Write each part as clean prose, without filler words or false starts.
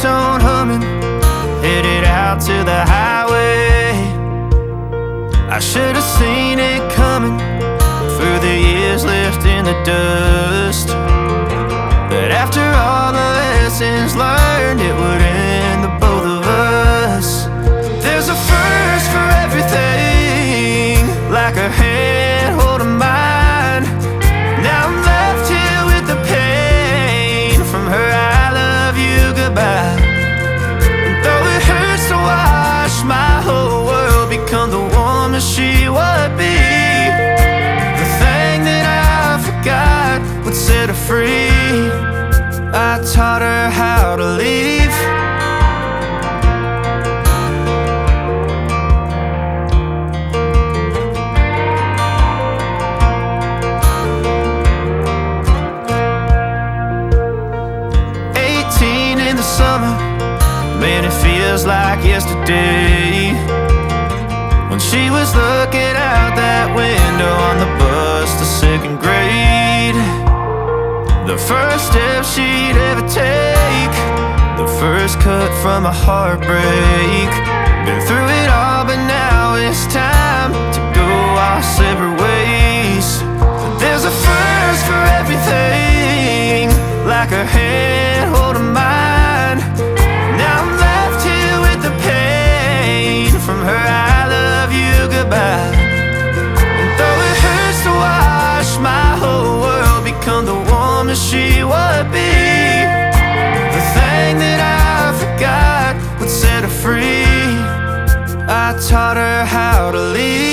ringtone humming, headed out to the highway. I should have seen it coming through the years left in the dust, but after all the lessons learned, it would end the both of us. There's a first for everything, like her hand holding mine. Now I'm left here with the pain from her I love you goodbye. And though it hurts to watch my whole world become the woman she would be, the thing that I forgot would set her free. I taught her how to leave. 18 in the summer, man, it feels like yesterday, when she was looking out that window on the bus to second grade. The first step she'd ever take, the first cut from a heartbreak. Been through it all, but now it's time to go our separate ways. But there's a first for everything, like her hand holding mine. Now I'm left here with the pain from her I love you goodbye. And though it hurts to watch my whole world become the woman she would be, the thing that I forgot would set her free. I taught her how to leave.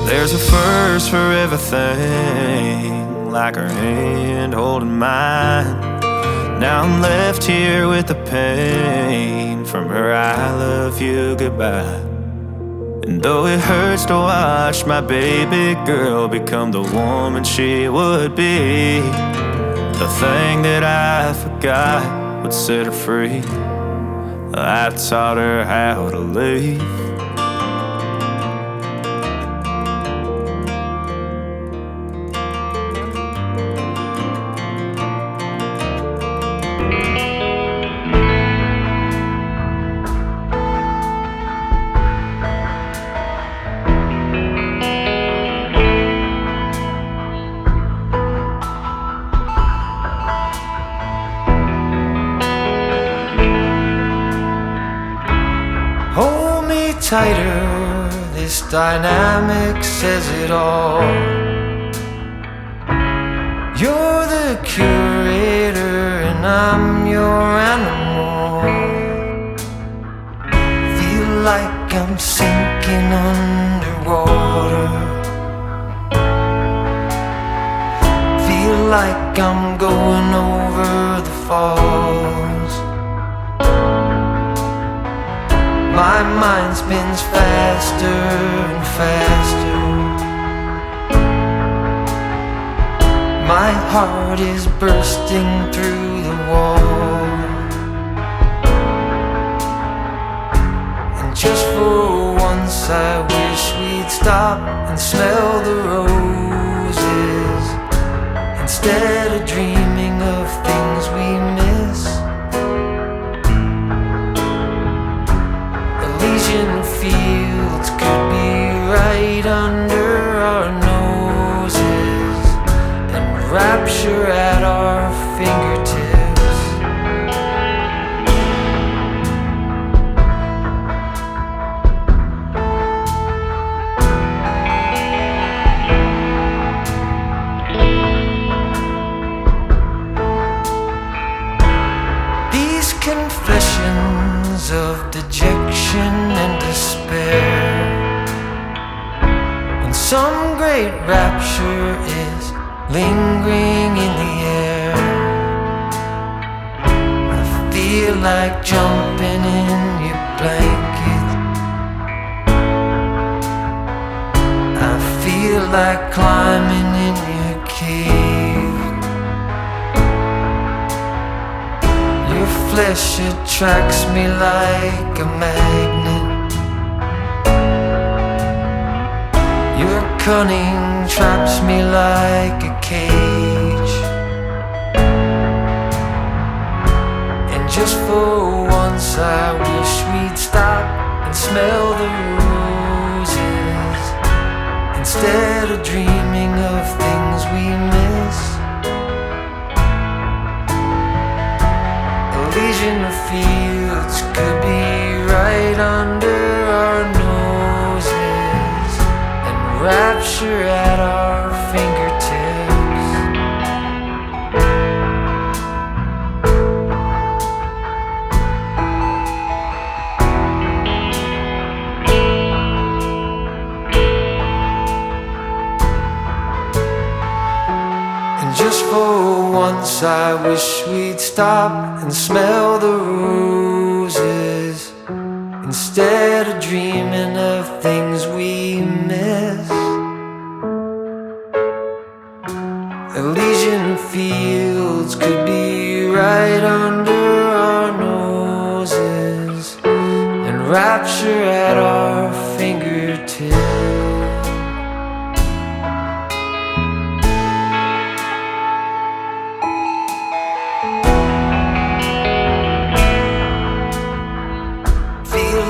There's a first for everything, like her hand holding mine. Now I'm left here with the pain from her I love you goodbye. And though it hurts to watch my baby girl become the woman she would be, the thing that I forgot would set her free. I taught her how to leave. Hold me tighter, this dynamic says it all. You're the curator and I'm your animal. Feel like I'm sinking underwater. Feel like I'm going over the falls. My mind spins faster and faster. My heart is bursting through the wall. And just for once I wish we'd stop and smell the roses, instead of dreaming of things we miss. Elysian fields could be right under our noses, and rapture at our fingertips. These confessions of dejection and despair, when some great rapture is lingering in the air, I feel like jumping in your blanket feel like climbing in your cave. Your flesh attracts me like a magnet. Your cunning traps me like a cage. And just for once I wish we'd stop and smell the roses, instead of dreaming of things we miss. Elysian fields could be right under our noses, and rapture at our fingertips. And just for once I wish we'd stop and smell the roses, instead of dreaming of things we miss. Elysian fields could be right under our noses, and rapture at our fingertips.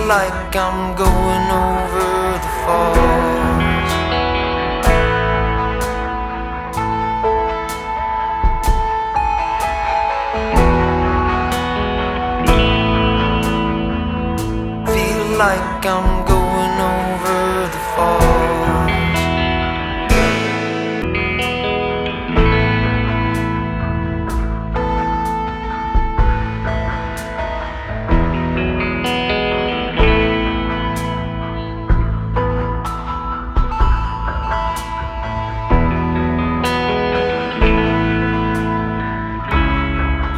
Like I'm going over the falls. Feel like I'm going over the falls.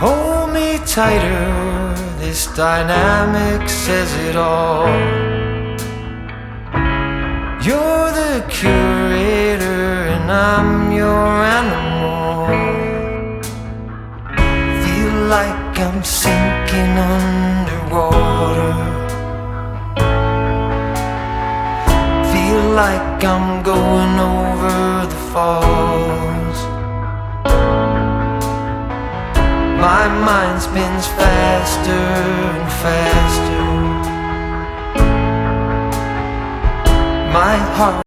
Hold me tighter, this dynamic says it all. You're the curator and I'm your animal. Feel like I'm sinking underwater. Feel like I'm going over the falls. My mind spins faster and faster. My heart